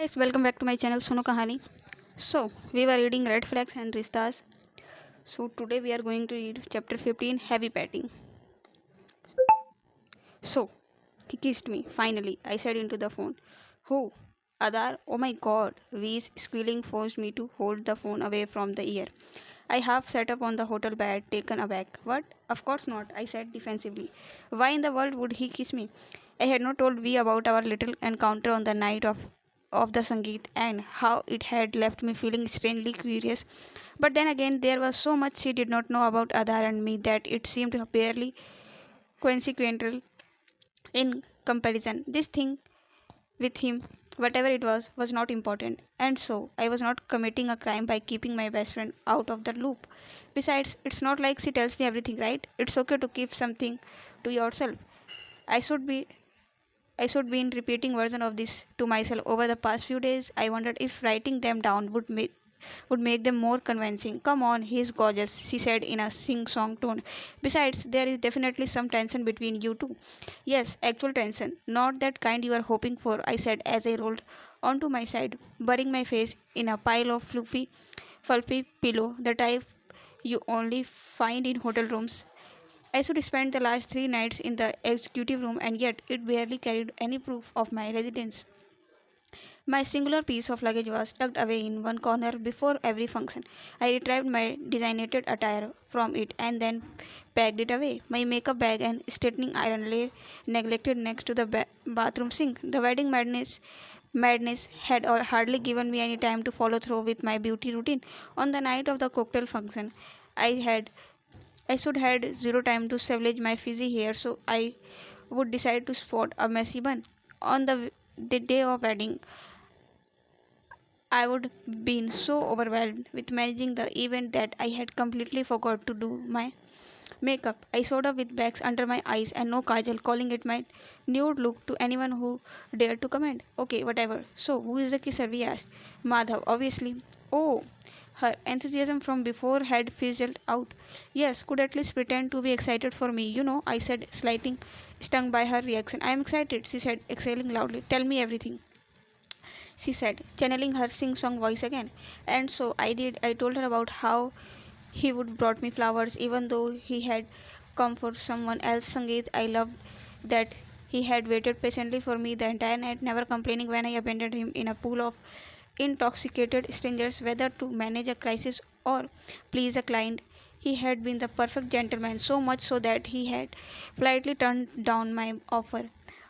guys, welcome back to my channel Suno Kahani. So, we were reading Red Flags and Rishtas. So, today we are going to read chapter 15 Heavy Petting. So, he kissed me, finally, I said into the phone. Who? Adar? Oh my god. V's squealing forced me to hold the phone away from the ear. I half sat up on the hotel bed, taken aback. What? Of course not, I said defensively. Why in the world would he kiss me? I had not told V about our little encounter on the night of the Sangeet and how it had left me feeling strangely curious. But then again, there was so much she did not know about Adar and me that it seemed barely consequential in comparison. This thing with him, whatever it was not important. And so, I was not committing a crime by keeping my best friend out of the loop. Besides, it's not like she tells me everything, right? It's okay to keep something to yourself. I should be I should be in repeating version of this to myself over the past few days. I wondered if writing them down would make them more convincing. Come on, he's gorgeous, she said in a sing-song tone. Besides, there is definitely some tension between you two. Yes, actual tension, not that kind you are hoping for, I said as I rolled onto my side, burying my face in a pile of fluffy pillow, the type you only find in hotel rooms. I should spend the last 3 nights in the executive room, and yet it barely carried any proof of my residence. My singular piece of luggage was tucked away in one corner before every function. I retrieved my designated attire from it and then packed it away. My makeup bag and straightening iron lay neglected next to the bathroom sink. The wedding madness had hardly given me any time to follow through with my beauty routine. On the night of the cocktail function, I had I should had zero time to salvage my frizzy hair, so I would decide to spot a messy bun. On the day of wedding, I would been so overwhelmed with managing the event that I had completely forgot to do my makeup. I showed up with bags under my eyes and no kajal, calling it my nude look to anyone who dared to comment. Okay, whatever. So, who is the kisser? We asked. Madhav, obviously. Oh, her enthusiasm from before had fizzled out. Yes, could at least pretend to be excited for me. I said, slightly stung by her reaction. I am excited, she said, exhaling loudly. Tell me everything, she said, channeling her sing-song voice again. And so I did. I told her about how he would brought me flowers even though he had come for someone else. Sangeet, I loved that he had waited patiently for me the entire night, never complaining when I abandoned him in a pool of intoxicated strangers, whether to manage a crisis or please a client. He had been the perfect gentleman, so much so that he had politely turned down my offer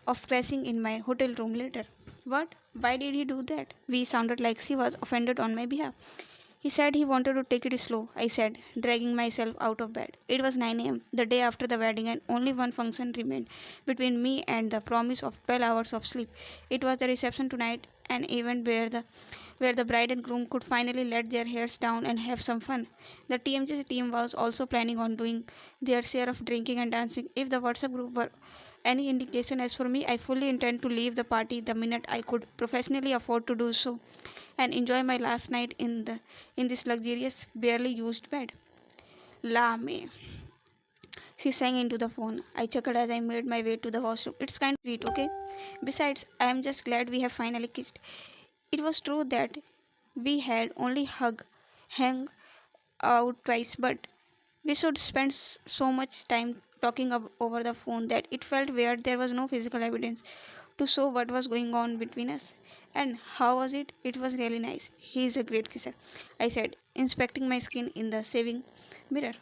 of crashing in my hotel room later. What? Why did he do that? We sounded like she was offended on my behalf. He said he wanted to take it slow, I said, dragging myself out of bed. It was 9 a.m., the day after the wedding, and only one function remained between me and the promise of 12 hours of sleep. It was the reception tonight, an event where the bride and groom could finally let their hairs down and have some fun. The TMJ team was also planning on doing their share of drinking and dancing. If the WhatsApp group were any indication, as for me, I fully intend to leave the party the minute I could professionally afford to do so and enjoy my last night in this luxurious, barely used bed. La me. She sang into the phone. I chuckled as I made my way to the washroom. It's kind of sweet, okay? Besides, I am just glad we have finally kissed. It was true that we had only hung out twice, but we should spend so much time talking over the phone that it felt weird. There was no physical evidence to show what was going on between us. And how was it? It was really nice. He is a great kisser, I said, inspecting my skin in the shaving mirror.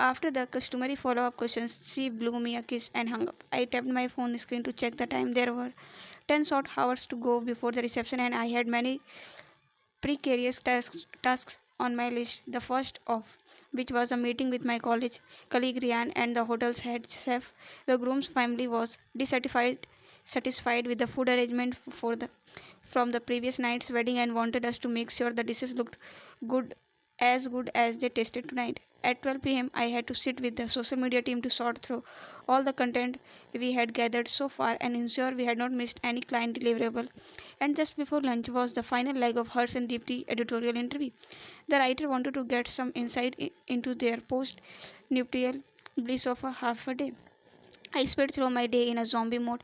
After the customary follow up questions, she blew me a kiss and hung up. I tapped my phone screen to check the time. There were 10 short hours to go before the reception, and I had many precarious tasks on my list, the first of which was a meeting with my college colleague Rian and the hotel's head chef. The groom's family was satisfied with the food arrangement from the previous night's wedding and wanted us to make sure the dishes looked good good as they tasted tonight. At 12 p.m., I had to sit with the social media team to sort through all the content we had gathered so far and ensure we had not missed any client deliverable. And just before lunch was the final leg of Hers and Deepti editorial interview. The writer wanted to get some insight into their post nuptial bliss of a half a day. I sped through my day in a zombie mode,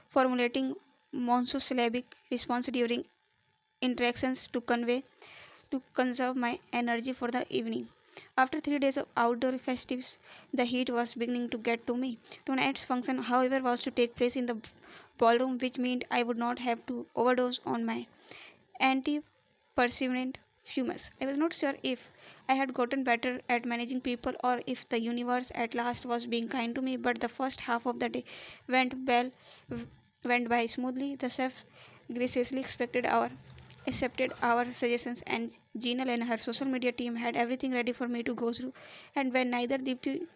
formulating monosyllabic response during interactions to conserve my energy for the evening. After 3 days of outdoor festivities, the heat was beginning to get to me. Tonight's function, however, was to take place in the ballroom, which meant I would not have to overdose on my antiperspirant fumes. I was not sure if I had gotten better at managing people or if the universe at last was being kind to me, but the first half of the day went well went by smoothly. The chef graciously accepted our suggestions, and Jinal and her social media team had everything ready for me to go through. And when neither Deepti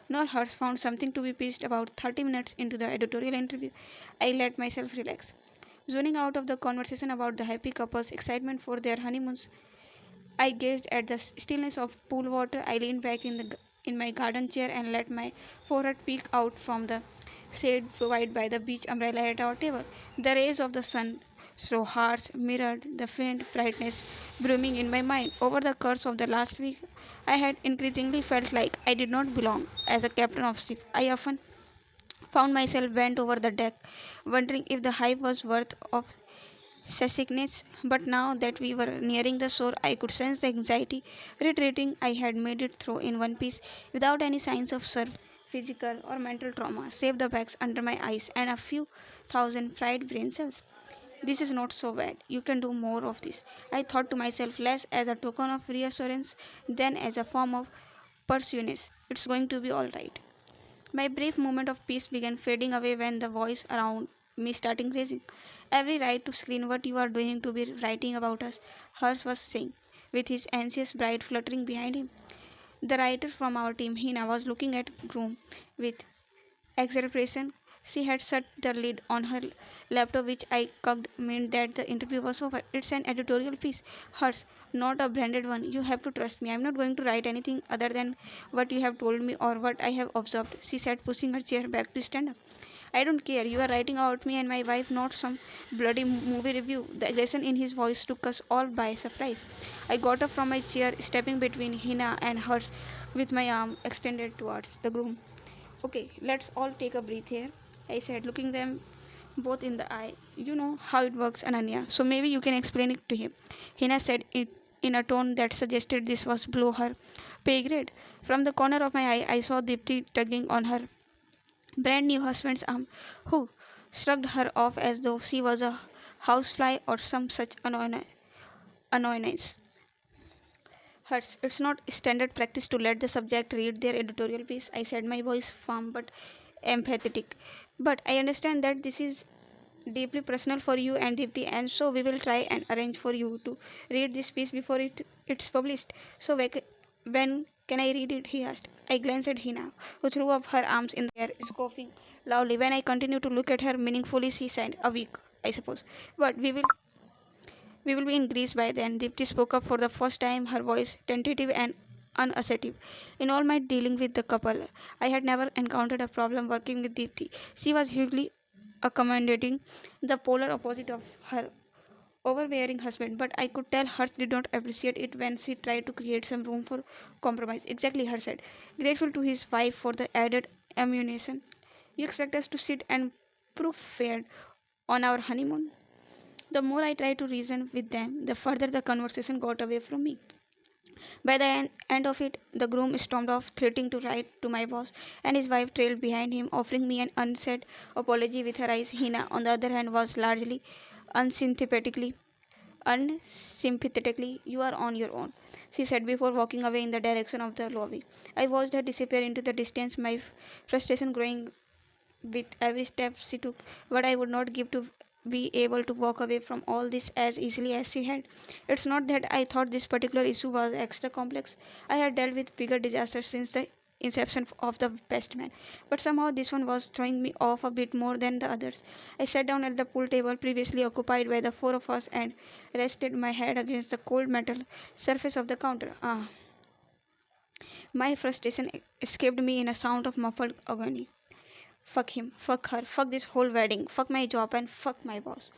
nor hers found something to be pissed about 30 minutes into the editorial interview, I let myself relax. Zoning out of the conversation about the happy couple's excitement for their honeymoons, I gazed at the stillness of pool water. I leaned back in my garden chair and let my forehead peek out from the shade provided by the beach umbrella at our table. The rays of the sun through hearts mirrored the faint brightness blooming in my mind. Over the course of the last week, I had increasingly felt like I did not belong as a captain of ship. I often found myself bent over the deck, wondering if the hype was worth of seasickness. But now that we were nearing the shore, I could sense the anxiety retreating. I had made it through in one piece without any signs of physical or mental trauma, save the bags under my eyes and a few thousand fried brain cells. This is not so bad. You can do more of this. I thought to myself, less as a token of reassurance than as a form of pursuance. It's going to be all right. My brief moment of peace began fading away when the voice around me started raising. Every right to screen what you are doing to be writing about us, hers was saying, with his anxious bride fluttering behind him. The writer from our team, Hina, was looking at Groom with exasperation. She had shut the lid on her laptop, which I cocked meant that the interview was over. It's an editorial piece, hers, not a branded one. You have to trust me. I'm not going to write anything other than what you have told me or what I have observed, she said, pushing her chair back to stand up. I don't care. You are writing about me and my wife, not some bloody movie review. The aggression in his voice took us all by surprise. I got up from my chair, stepping between Hina and hers with my arm extended towards the groom. Okay, let's all take a breath here, I said, looking them both in the eye. You know how it works, Ananya, so maybe you can explain it to him. Hina said it in a tone that suggested this was below her pay grade. From the corner of my eye, I saw Dipti tugging on her brand new husband's arm, who shrugged her off as though she was a housefly or some such annoyance. Hers, it's not standard practice to let the subject read their editorial piece, I said, my voice firm but empathetic. But I understand that this is deeply personal for you and Dipti, and so we will try and arrange for you to read this piece before it's published. So when can I read it? He asked. I glanced at Hina, who threw up her arms in the air, scoffing loudly. When I continued to look at her meaningfully, she said, a week, I suppose. But we will be in Greece by then. Dipti spoke up for the first time, her voice tentative and unassertive. In all my dealing with the couple, I had never encountered a problem working with Dipti. She was hugely accommodating, the polar opposite of her overbearing husband, but I could tell hers did not appreciate it when she tried to create some room for compromise. Exactly, her said, grateful to his wife for the added ammunition. You expect us to sit and prove fair on our honeymoon? The more I tried to reason with them, the further the conversation got away from me. By the end of it, the groom stormed off, threatening to write to my boss, and his wife trailed behind him, offering me an unsaid apology with her eyes. Hina, on the other hand, was largely unsympathetically, you are on your own, she said before walking away in the direction of the lobby. I watched her disappear into the distance, my frustration growing with every step she took. What I would not give to be able to walk away from all this as easily as she had. It's not that I thought this particular issue was extra complex. I had dealt with bigger disasters since the inception of the best man, but somehow this one was throwing me off a bit more than the others. I sat down at the pool table previously occupied by the four of us and rested my head against the cold metal surface of the counter. My frustration escaped me in a sound of muffled agony. Fuck him, fuck her, fuck this whole wedding, fuck my job, and fuck my boss.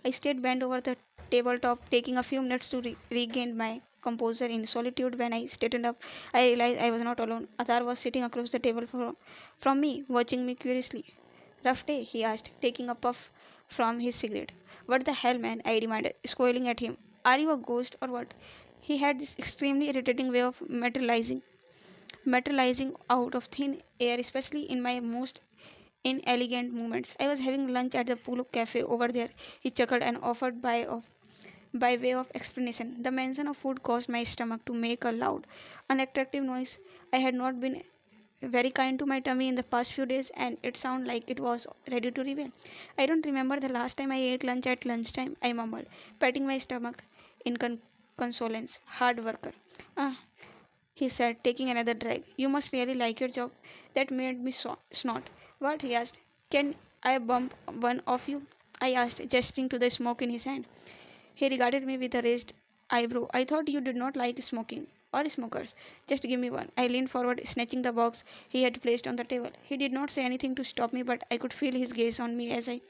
I stayed bent over the tabletop, taking a few minutes to regain my composure in solitude. When I straightened up, I realized I was not alone. Athar was sitting across the table from me, watching me curiously. Rough day? He asked, taking a puff from his cigarette. What the hell, man? I demanded, scolding at him. Are you a ghost or what? He had this extremely irritating way of materializing out of thin air, especially in my most inelegant moments. I was having lunch at the Polo Cafe over there. He chuckled and offered by way of explanation. The mention of food caused my stomach to make a loud, unattractive noise. I had not been very kind to my tummy in the past few days, and it sounded like it was ready to rebel. I don't remember the last time I ate lunch at lunchtime, I mumbled, patting my stomach in consolence. Hard worker. Ah, he said, taking another drag. You must really like your job. That made me snort. What? He asked. Can I bump one of you? I asked, gesturing to the smoke in his hand. He regarded me with a raised eyebrow. I thought you did not like smoking. Or smokers. Just give me one. I leaned forward, snatching the box he had placed on the table. He did not say anything to stop me, but I could feel his gaze on me as I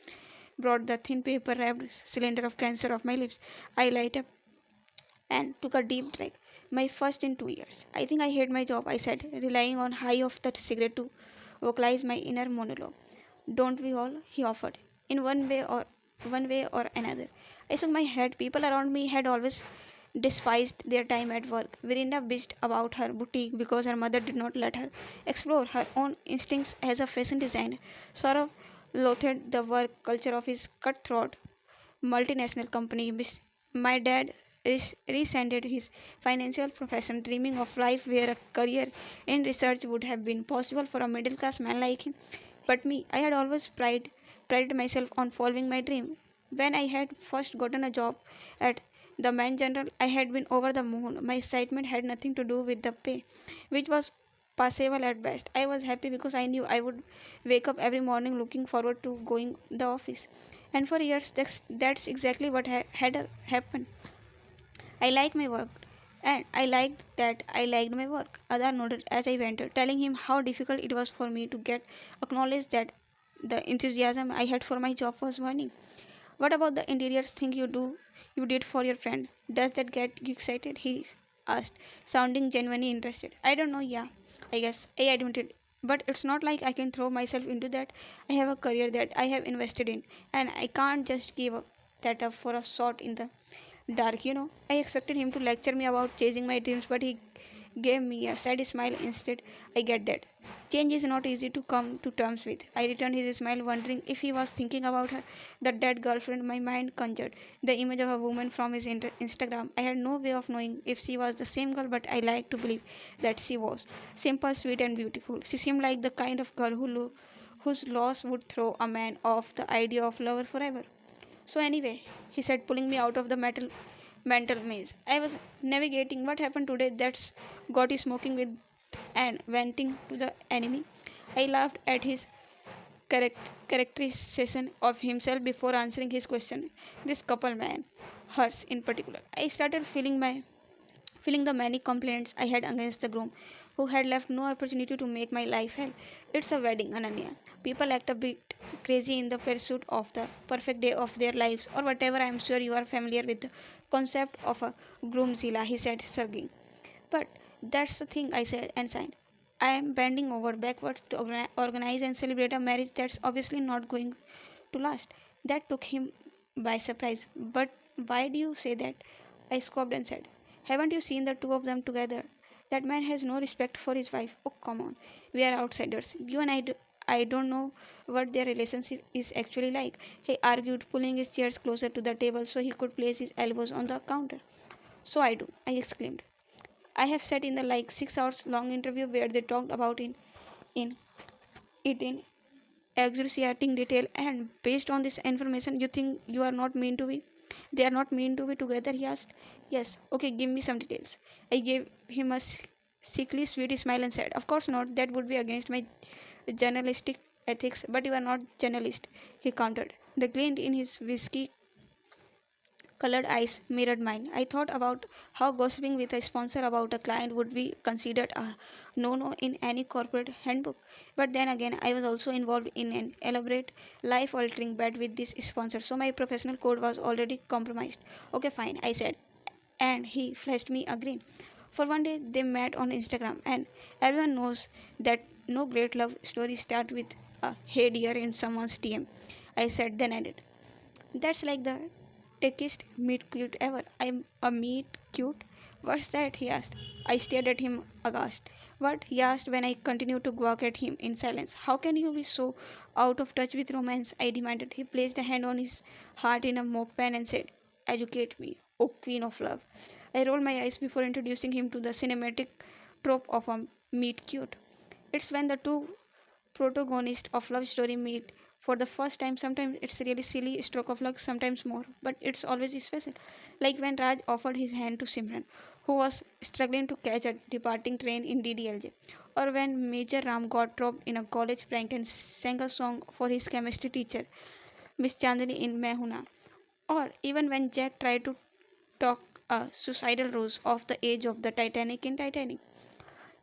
brought the thin paper wrapped cylinder of cancer off my lips. I light up and took a deep drag. My first in 2 years. I think I hate my job, I said, relying on high of the cigarette to vocalize my inner monologue. Don't we all? He offered. In one way or another. I shook my head. People around me had always despised their time at work. Virinda bitched about her boutique because her mother did not let her explore her own instincts as a fashion designer. Saurav loathed the work culture of his cutthroat multinational company. My dad resented his financial profession, dreaming of life where a career in research would have been possible for a middle class man like him. But me, I had always prided myself on following my dream. When I had first gotten a job at the Man General, I had been over the moon. My excitement had nothing to do with the pay, which was passable at best. I was happy because I knew I would wake up every morning looking forward to going the office. And for years, that's exactly what had happened. I like my work, and I liked that I liked my work. Adar nodded as I went, telling him how difficult it was for me to get acknowledged that the enthusiasm I had for my job was waning. What about the interiors thing you did for your friend? Does that get you excited? He asked, sounding genuinely interested. I don't know, yeah. I guess I admitted. But it's not like I can throw myself into that. I have a career that I have invested in, and I can't just that up for a shot in the dark. I expected him to lecture me about chasing my dreams, but he gave me a sad smile instead. I get that. Change is not easy to come to terms with. I returned his smile, wondering if he was thinking about her, the dead girlfriend. My mind conjured the image of a woman from his Instagram. I had no way of knowing if she was the same girl, but I like to believe that she was. Simple, sweet, and beautiful. She seemed like the kind of girl whose loss would throw a man off the idea of lover forever. So anyway, he said, pulling me out of the mental maze. I was navigating what happened today that's got you smoking with and venting to the enemy. I laughed at his characterization of himself before answering his question. This couple, man, hers in particular. I started feeling the many complaints I had against the groom, who had left no opportunity to make my life hell. It's a wedding, Ananya. People act a bit crazy in the pursuit of the perfect day of their lives, or whatever. I am sure you are familiar with the concept of a groomzilla, he said, shrugging. But that's the thing, I said and signed. I am bending over backwards to organize and celebrate a marriage that's obviously not going to last. That took him by surprise. But why do you say that? I scoffed and said, haven't you seen the two of them together? That man has no respect for his wife. Oh, come on. We are outsiders. You and I don't know what their relationship is actually like. He argued, pulling his chairs closer to the table so he could place his elbows on the counter. So I do, I exclaimed. I have sat in the 6 hours long interview where they talked about in it in excruciating detail, and based on this information you think you are not meant to be they are not meant to be together, he asked. Yes. Okay, give me some details. I gave him a sickly sweet smile and said, of course not, that would be against my journalistic ethics. But you are not journalist, he countered. The glint in his whiskey colored eyes mirrored mine. I thought about how gossiping with a sponsor about a client would be considered a no no in any corporate handbook. But then again, I was also involved in an elaborate, life altering bet with this sponsor, so my professional code was already compromised. Okay, fine, I said, and he flashed me a grin. For one day, they met on Instagram, and everyone knows that no great love story starts with a hey dear in someone's DM. I said, then added. That's like the techiest meet cute ever. I'm a meet cute? What's that? He asked. I stared at him aghast. What? He asked when I continued to gawk at him in silence. How can you be so out of touch with romance? I demanded. He placed a hand on his heart in a mock pen and said, educate me, O Queen of Love. I rolled my eyes before introducing him to the cinematic trope of a meet cute. It's when the two protagonists of love story meet for the first time. Sometimes it's really silly stroke of luck, sometimes more, but it's always special. Like when Raj offered his hand to Simran, who was struggling to catch a departing train in DDLJ, or when Major Ram got dropped in a college prank and sang a song for his chemistry teacher, Miss Chandani in Mehuna, or even when Jack tried to talk a suicidal rose off the edge of the Titanic in Titanic.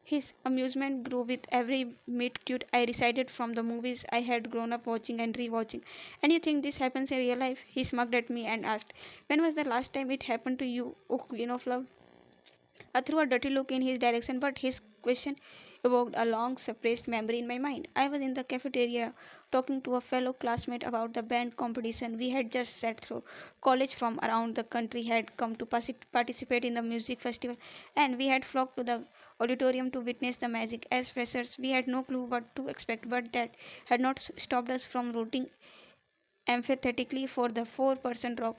His amusement grew with every meet cute I recited from the movies I had grown up watching and rewatching. And you think this happens in real life? He smirked at me and asked, when was the last time it happened to you, O Queen of Love? I threw a dirty look in his direction, but his question evoked a long suppressed memory in my mind. I was in the cafeteria talking to a fellow classmate about the band competition we had just sat through. College from around the country had come to participate in the music festival, and we had flocked to the auditorium to witness the magic. As freshers, we had no clue what to expect, but that had not stopped us from rooting emphatically for the four-person rock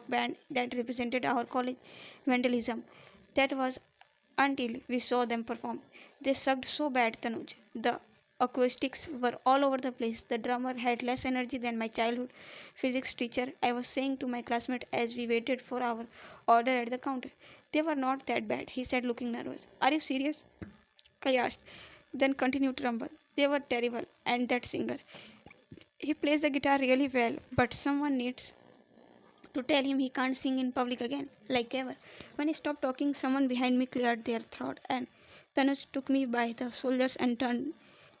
band that represented our college vandalism. That was until we saw them perform. They sucked so bad, Tanuj. The acoustics were all over the place. The drummer had less energy than my childhood physics teacher. I was saying to my classmate as we waited for our order at the counter. They were not that bad, he said, looking nervous. Are you serious? I asked. Then continued to rumble. They were terrible. And that singer. He plays the guitar really well, but someone needs to tell him he can't sing in public again, like ever. When he stopped talking, someone behind me cleared their throat, and Tanuj took me by the shoulders and turned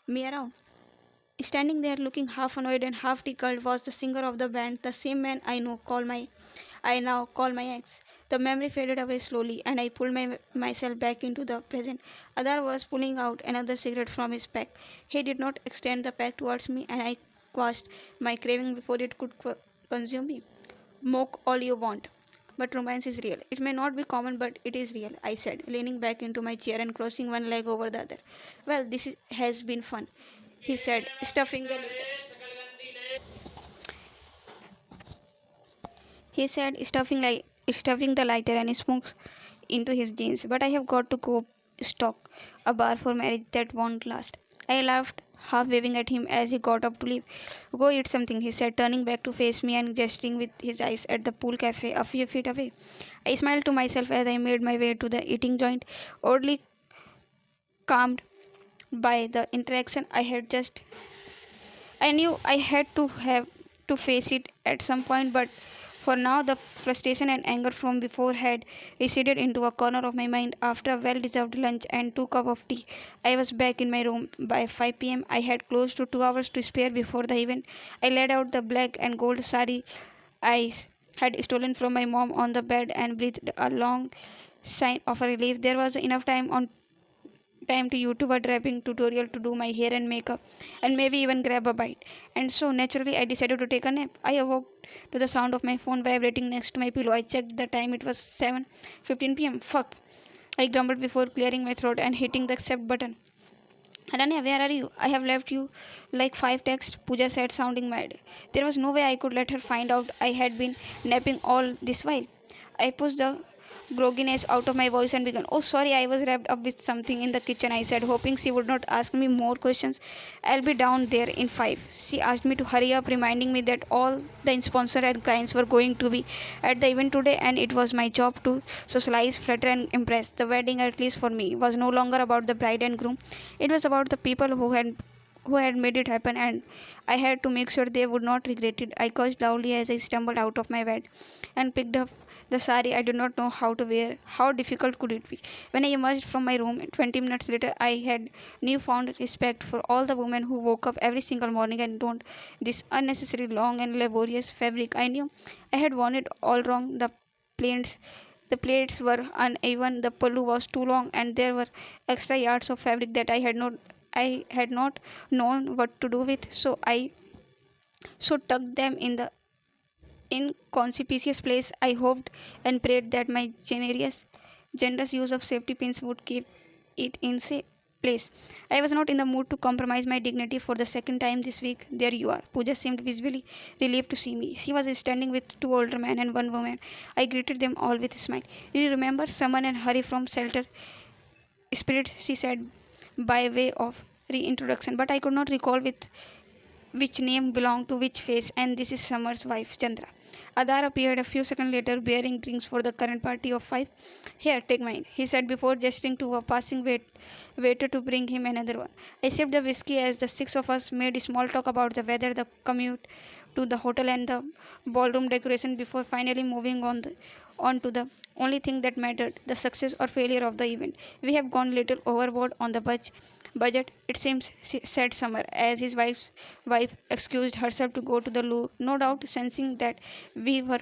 me around. Standing there looking half annoyed and half tickled was the singer of the band, the same man I now call my ex. The memory faded away slowly, and I pulled myself back into the present. Adar was pulling out another cigarette from his pack. He did not extend the pack towards me, and I quashed my craving before it could consume me. Mock all you want. But romance is real. It may not be common, but it is real, I said, leaning back into my chair and crossing one leg over the other. Well, has been fun, he said, stuffing the lighter and smokes into his jeans. But I have got to go stock a bar for marriage that won't last. I laughed, half waving at him as he got up to leave. Go eat something, he said, turning back to face me and gesturing with his eyes at the pool cafe a few feet away. I smiled to myself as I made my way to the eating joint, oddly calmed by the interaction I knew I had to have to face it at some point, but for now the frustration and anger from before had receded into a corner of my mind. After a well-deserved lunch and 2 cups of tea, I was back in my room. By 5 p.m., I had close to 2 hours to spare before the event. I laid out the black and gold sari I had stolen from my mom on the bed and breathed a long sigh of relief. There was enough time to YouTube a draping tutorial to do my hair and makeup and maybe even grab a bite. And so naturally I decided to take a nap. I awoke to the sound of my phone vibrating next to my pillow. I checked the time, it was 7:15 p.m. Fuck. I grumbled before clearing my throat and hitting the accept button. Ananya, where are you? I have left you like 5 texts, Pooja said, sounding mad. There was no way I could let her find out I had been napping all this while. I pushed the grogginess out of my voice and began, oh, sorry, I was wrapped up with something in the kitchen, I said, hoping she would not ask me more questions. I'll be down there in 5. She asked me to hurry up, reminding me that all the sponsors and clients were going to be at the event today, and it was my job to socialize, flatter, and impress. The wedding, at least for me, was no longer about the bride and groom. It was about the people who had made it happen, and I had to make sure they would not regret it. I cursed loudly as I stumbled out of my bed and picked up the sari I did not know how to wear. How difficult could it be? When I emerged from my room 20 minutes later, I had newfound respect for all the women who woke up every single morning and donned this unnecessary long and laborious fabric. I knew I had worn it all wrong. Plaits the plates were uneven, the pallu was too long, and there were extra yards of fabric that I had not known what to do with. So tucked them in the inconspicuous place. I hoped and prayed that my generous use of safety pins would keep it in safe place. I was not in the mood to compromise my dignity for the second time this week. There you are. Pooja seemed visibly relieved to see me. She was standing with two older men and one woman. I greeted them all with a smile. Do you remember someone and hurry from shelter? Spirit, she said by way of reintroduction, but I could not recall with which name belonged to which face, and this is Summer's wife, Chandra. Adar appeared a few seconds later bearing drinks for the current party of five. Here, take mine, he said before gesturing to a passing waiter to bring him another one. I sipped the whiskey as the six of us made small talk about the weather, the commute to the hotel, and the ballroom decoration before finally moving on to the only thing that mattered, the success or failure of the event. We have gone little overboard on the budget, it seems, said Summer, as his wife excused herself to go to the loo, no doubt sensing that we were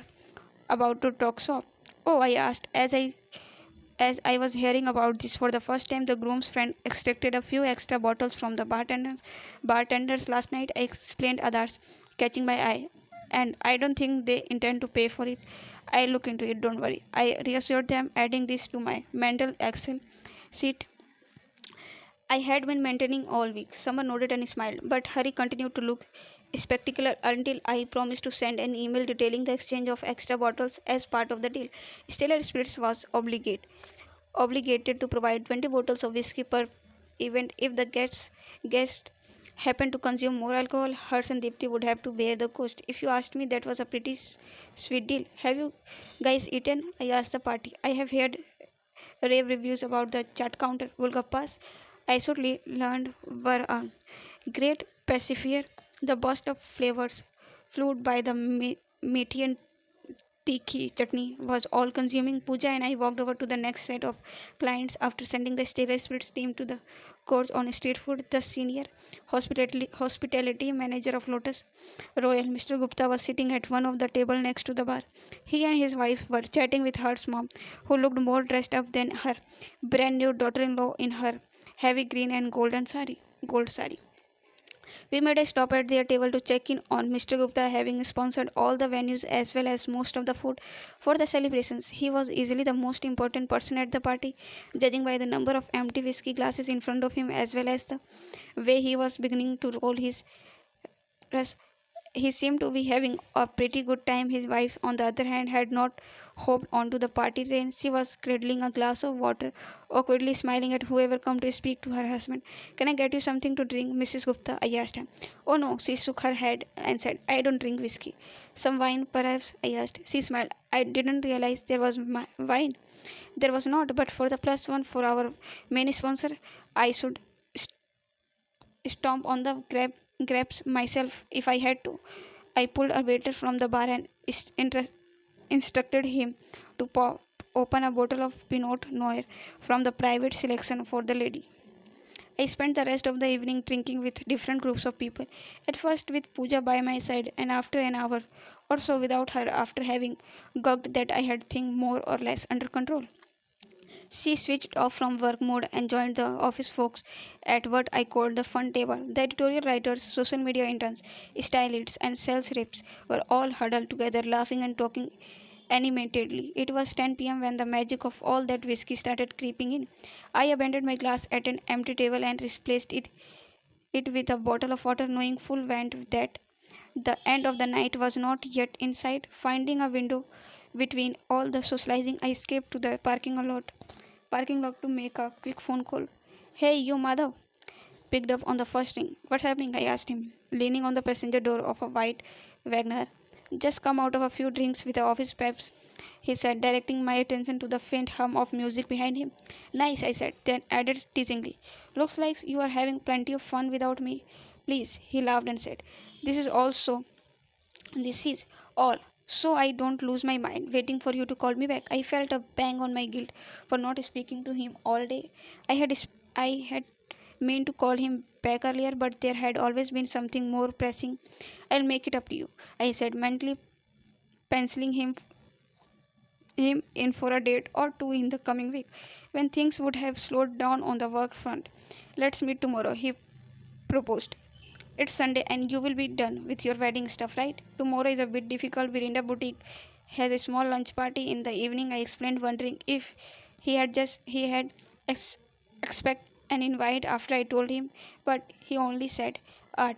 about to talk shop. Oh, I asked, as I was hearing about this for the first time. The groom's friend extracted a few extra bottles from the bartenders last night. I explained others, catching my eye. And I don't think they intend to pay for it. I'll look into it, don't worry. I reassured them, adding this to my mental Excel sheet I had been maintaining all week. Summer nodded and smiled, but Harry continued to look spectacular until I promised to send an email detailing the exchange of extra bottles as part of the deal. Stellar Spirits was obligated to provide 20 bottles of whiskey per event. If the guest happened to consume more alcohol, Hers and Deepthi would have to bear the cost. If you asked me, that was a pretty sweet deal. Have you guys eaten? I asked the party. I have heard rave reviews about the chat counter Golgappas. I shortly learned were a great pacifier. The burst of flavors flowed by the meaty and tikhi chutney was all consuming. Pooja and I walked over to the next set of clients after sending the Stellar Spirits team to the course on street food. The senior hospitality manager of Lotus Royal, Mr. Gupta, was sitting at one of the table next to the bar. He and his wife were chatting with her mom, who looked more dressed up than her brand new daughter-in-law in her heavy green and gold sari. We made a stop at their table to check in on Mr. Gupta, having sponsored all the venues as well as most of the food for the celebrations. He was easily the most important person at the party, judging by the number of empty whiskey glasses in front of him as well as the way he was beginning to roll his Plus, he seemed to be having a pretty good time. His wife, on the other hand, had not hopped onto the party train. She was cradling a glass of water, awkwardly smiling at whoever come to speak to her husband. Can I get you something to drink, Mrs. Gupta? I asked her. Oh no, she shook her head and said, I don't drink whiskey. Some wine, perhaps? I asked. She smiled. I didn't realize there was wine. There was not, but for the plus one for our main sponsor, I should stomp on the grapes myself if I had to. I pulled a waiter from the bar and instructed him to open a bottle of Pinot Noir from the private selection for the lady. I spent the rest of the evening drinking with different groups of people. At first with Pooja by my side, and after an hour or so without her, after having gugged that I had things more or less under control. She switched off from work mode and joined the office folks at what I called the fun table. The editorial writers, social media interns, stylists, and sales reps were all huddled together, laughing and talking animatedly. It was 10 p.m. when the magic of all that whiskey started creeping in. I abandoned my glass at an empty table and replaced it with a bottle of water, knowing full well that the end of the night was not yet in sight. Finding a window between all the socializing, I escaped to the parking lot to make a quick phone call. Hey, you Madhav, picked up on the first ring. What's happening? I asked him, leaning on the passenger door of a white Wagner. Just come out of a few drinks with the office peps, he said, directing my attention to the faint hum of music behind him. Nice, I said, then added teasingly. Looks like you are having plenty of fun without me. Please, he laughed and said. This is all. So I don't lose my mind waiting for you to call me back. I felt a bang on my guilt for not speaking to him all day. I had meant to call him back earlier, but there had always been something more pressing. I'll make it up to you, I said, mentally penciling him in for a date or two in the coming week, when things would have slowed down on the work front. Let's meet tomorrow, he proposed. It's Sunday and you will be done with your wedding stuff, right? Tomorrow is a bit difficult. Virinda Boutique has a small lunch party in the evening. I explained, wondering if he had ex- expect an invite after I told him, but he only said,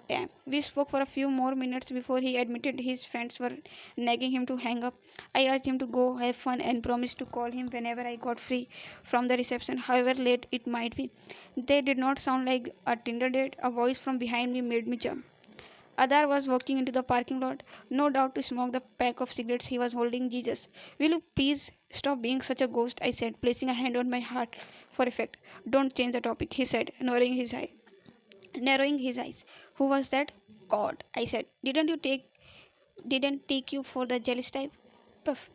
damn. We spoke for a few more minutes before he admitted his friends were nagging him to hang up. I asked him to go have fun and promised to call him whenever I got free from the reception, however late it might be. They did not sound like a Tinder date. A voice from behind me made me jump. Adar was walking into the parking lot, no doubt to smoke the pack of cigarettes he was holding. Jesus, will you please stop being such a ghost? I said, placing a hand on my heart for effect. Don't change the topic, he said, narrowing his eyes. Who was that? God, I said. Didn't take you for the jealous type? Puff.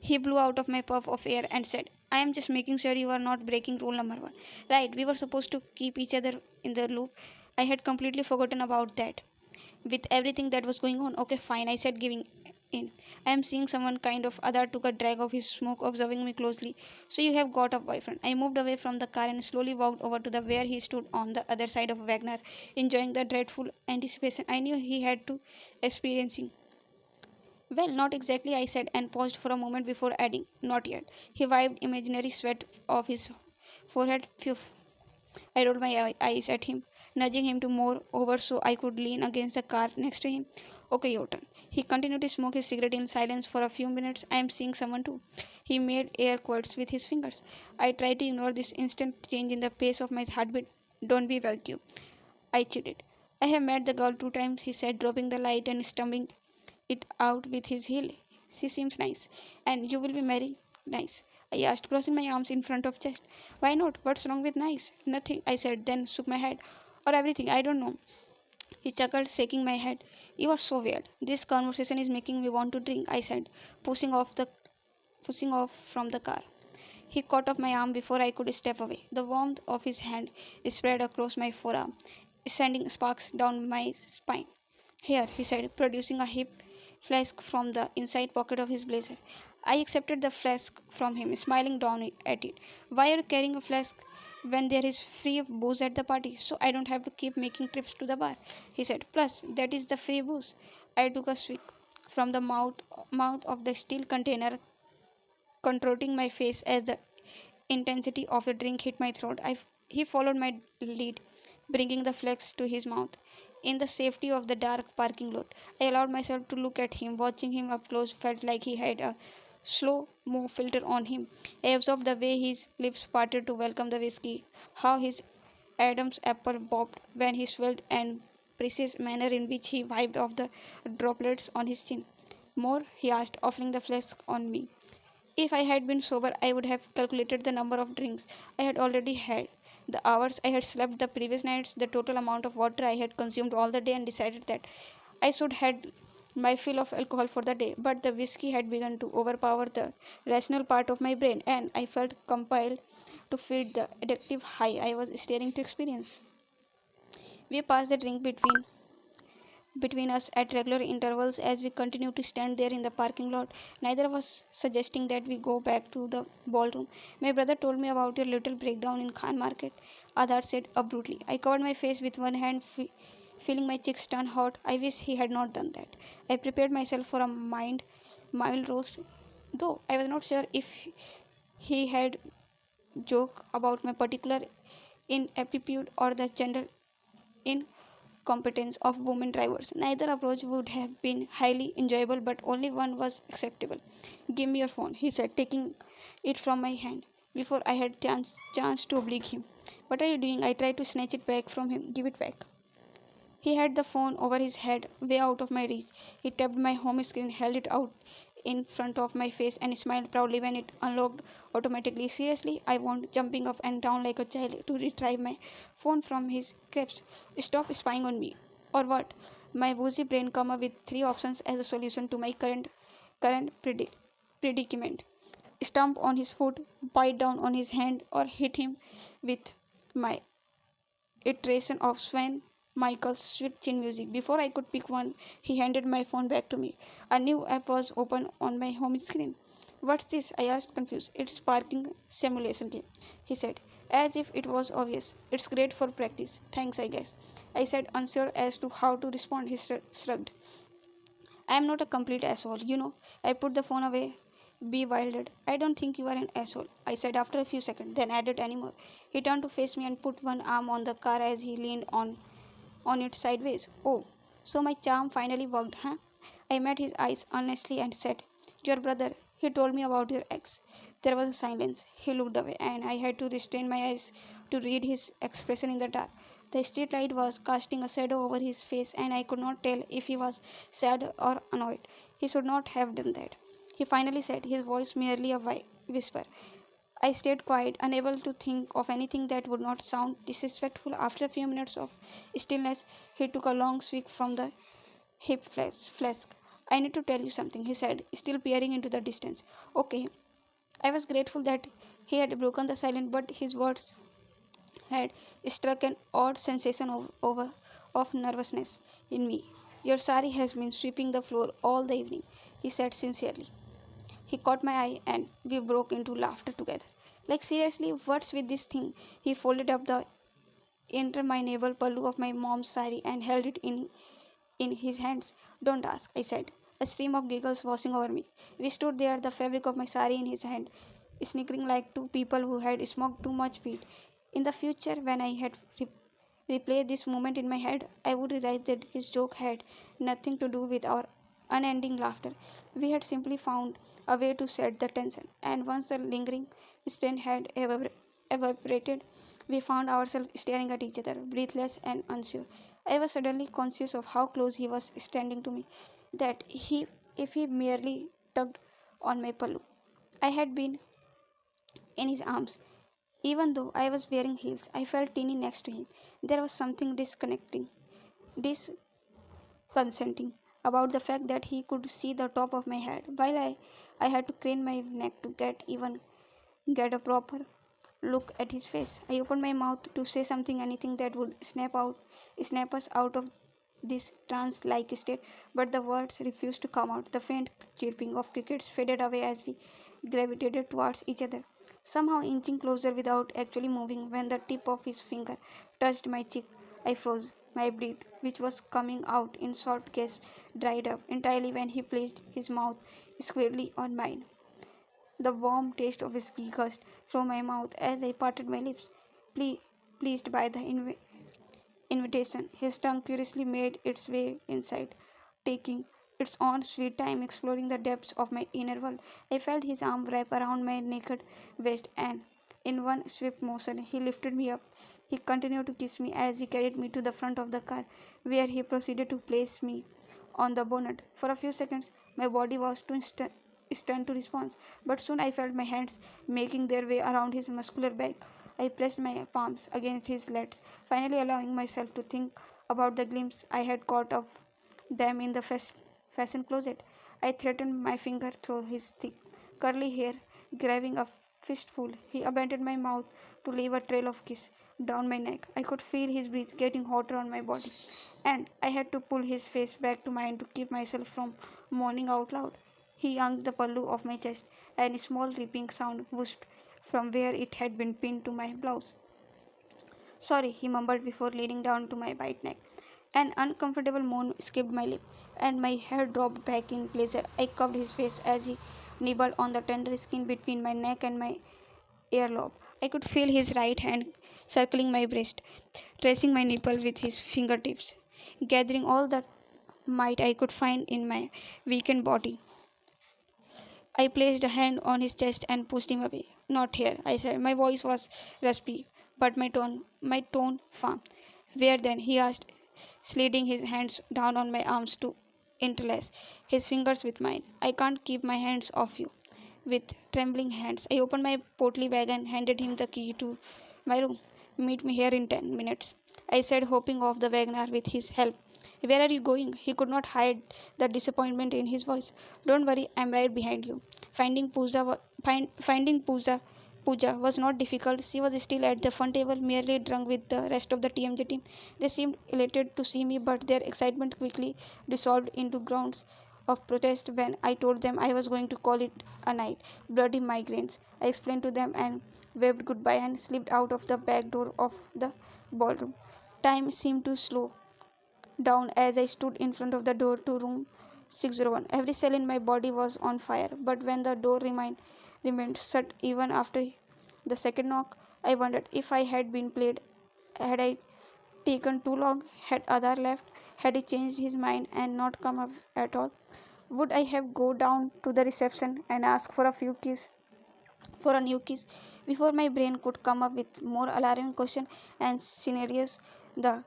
He blew out of my puff of air and said, I am just making sure you are not breaking rule number one. Right, we were supposed to keep each other in the loop. I had completely forgotten about that. With everything that was going on, okay, fine, I said, giving in. I am seeing someone kind of. Other took a drag of his smoke, observing me closely. So you have got a boyfriend. I moved away from the car and slowly walked over to the where he stood on the other side of Wagner, enjoying the dreadful anticipation I knew he had to experiencing. Well, not exactly, I said, and paused for a moment before adding, not yet. He wiped imaginary sweat off his forehead. Phew. I rolled my eyes at him, nudging him to move over so I could lean against the car next to him. Okay, your turn. He continued to smoke his cigarette in silence for a few minutes. I am seeing someone too. He made air quotes with his fingers. I tried to ignore this instant change in the pace of my heartbeat. Don't be vacuum. I cheated. I have met the girl 2 times, he said, dropping the light and stumbling it out with his heel. She seems nice. And you will be married? Nice. I asked, crossing my arms in front of chest. Why not? What's wrong with nice? Nothing, I said, then shook my head. Or everything, I don't know. He chuckled, shaking my head. You are so weird. This conversation is making me want to drink, I said, pushing off from the car. He caught up my arm before I could step away. The warmth of his hand spread across my forearm, sending sparks down my spine. Here, he said, producing a hip flask from the inside pocket of his blazer. I accepted the flask from him, smiling down at it. Why are you carrying a flask when there is free booze at the party? So I don't have to keep making trips to the bar, he said. Plus, that is the free booze. I took a swig from the mouth of the steel container, contorting my face as the intensity of the drink hit my throat. He followed my lead, bringing the flask to his mouth. In the safety of the dark parking lot, I allowed myself to look at him. Watching him up close felt like he had a slow mo filter on him. I observed the way his lips parted to welcome the whiskey, how his Adam's apple bobbed when he swelled, and precise manner in which he wiped off the droplets on his chin. More, he asked, offering the flask on me. If I had been sober, I would have calculated the number of drinks I had already had, the hours I had slept the previous nights, the total amount of water I had consumed all the day, and decided that I should had my fill of alcohol for the day. But the whiskey had begun to overpower the rational part of my brain, and I felt compelled to feed the addictive high I was staring to experience. We passed the drink between us at regular intervals as we continued to stand there in the parking lot. Neither of us suggesting that we go back to the ballroom. My brother told me about your little breakdown in Khan Market, Adar said abruptly. I covered my face with one hand, feeling my cheeks turn hot. I wish he had not done that. I prepared myself for a mild roast, though I was not sure if he had joke about my particular inaptitude or the general incompetence of women drivers. Neither approach would have been highly enjoyable, but only one was acceptable. Give me your phone, he said, taking it from my hand before I had chance to oblige him. What are you doing? I tried to snatch it back from him. Give it back. He had the phone over his head, way out of my reach. He tapped my home screen, held it out in front of my face, and smiled proudly when it unlocked automatically. Seriously, I won't, jumping up and down like a child to retrieve my phone from his grasp. Stop spying on me. Or what? My woozy brain came up with three options as a solution to my current predicament. Stomp on his foot, bite down on his hand, or hit him with my iteration of Swan. Michael's sweet chin music. Before I could pick one, he handed my phone back to me. A new app was open on my home screen. What's this? I asked, confused. It's sparking simulation game, he said, as if it was obvious. It's great for practice. Thanks, I guess. I said, unsure as to how to respond. He shrugged. I am not a complete asshole, you know. I put the phone away, bewildered. I don't think you are an asshole, I said after a few seconds, then added anymore. He turned to face me and put one arm on the car as he leaned on it sideways. Oh, so my charm finally worked, huh? I met his eyes earnestly and said, your brother, he told me about your ex. There was a silence. He looked away, and I had to restrain my eyes to read his expression in the dark. The street light was casting a shadow over his face, and I could not tell if he was sad or annoyed. He should not have done that. He finally said, his voice merely a whisper. I stayed quiet, unable to think of anything that would not sound disrespectful. After a few minutes of stillness, he took a long swig from the hip flask. I need to tell you something, he said, still peering into the distance. Okay. I was grateful that he had broken the silence, but his words had struck an odd sensation of nervousness in me. Your sari has been sweeping the floor all the evening, he said sincerely. He caught my eye and we broke into laughter together. Like, seriously, what's with this thing? He folded up the interminable pallu of my mom's sari and held it in his hands. Don't ask, I said, a stream of giggles washing over me. We stood there, the fabric of my sari in his hand, snickering like two people who had smoked too much weed. In the future, when I had replayed this moment in my head, I would realize that his joke had nothing to do with our unending laughter. We had simply found a way to set the tension, and once the lingering strain had evaporated, we found ourselves staring at each other, breathless and unsure. I was suddenly conscious of how close he was standing to me, that if he merely tugged on my pallu, I had been in his arms. Even though I was wearing heels, I felt teeny next to him. There was something disconcerting about the fact that he could see the top of my head, while I had to crane my neck to get a proper look at his face. I opened my mouth to say something, anything that would snap us out of this trance-like state, but the words refused to come out. The faint chirping of crickets faded away as we gravitated towards each other, somehow inching closer without actually moving. When the tip of his finger touched my cheek, I froze. My breath, which was coming out in short gasps, dried up entirely when he placed his mouth squarely on mine. The warm taste of whiskey gushed through my mouth as I parted my lips, pleased by the invitation. His tongue curiously made its way inside, taking its own sweet time exploring the depths of my inner world. I felt his arm wrap around my naked waist, and in one swift motion he lifted me up. He continued to kiss me as he carried me to the front of the car, where he proceeded to place me on the bonnet. For a few seconds, my body was too stunned to respond, but soon I felt my hands making their way around his muscular back. I pressed my palms against his legs, finally allowing myself to think about the glimpse I had caught of them in the fashion closet. I threatened my finger through his thick, curly hair, grabbing a fistful. He abandoned my mouth to leave a trail of kiss down my neck. I could feel his breath getting hotter on my body, and I had to pull his face back to mine to keep myself from moaning out loud. He yanked the pallu off my chest, and a small ripping sound whooshed from where it had been pinned to my blouse. Sorry, he mumbled before leaning down to my white neck. An uncomfortable moan escaped my lip, and my hair dropped back in place. I cupped his face as he nibbled on the tender skin between my neck and my earlobe. I could feel his right hand circling my breast, tracing my nipple with his fingertips, gathering all the might I could find in my weakened body. I placed a hand on his chest and pushed him away. Not here, I said. My voice was raspy, but my tone firm. Where then? He asked, sliding his hands down on my arms to interlace his fingers with mine. I can't keep my hands off you. With trembling hands, I opened my portly bag and handed him the key to my room. Meet me here in 10 minutes, I said, hopping off the wagoner with his help. Where are you going? He could not hide the disappointment in his voice. Don't worry, I'm right behind you. Finding Pooja Pooja was not difficult. She was still at the fun table, merely drunk with the rest of the TMJ team. They seemed elated to see me, but their excitement quickly dissolved into grounds of protest when I told them I was going to call it a night. Bloody migraines. I explained to them and waved goodbye and slipped out of the back door of the ballroom. Time seemed to slow down as I stood in front of the door to room 601. Every cell in my body was on fire, but when the door remained shut even after the second knock, I wondered if I had been played. Had I taken too long? Had Adar left? Had he changed his mind and not come up at all? Would I have go down to the reception and ask for a new kiss before my brain could come up with more alarming questions and scenarios? The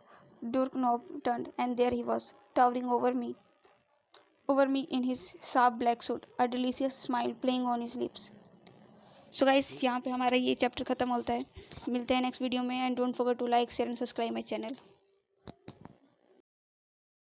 door knob turned, and there he was, towering over me in his sharp black suit, a delicious smile playing on his lips. So guys यहाँ पे हमारा ये chapter ख़त्म होता है. मिलते हैं next video में and don't forget to like share and subscribe my channel.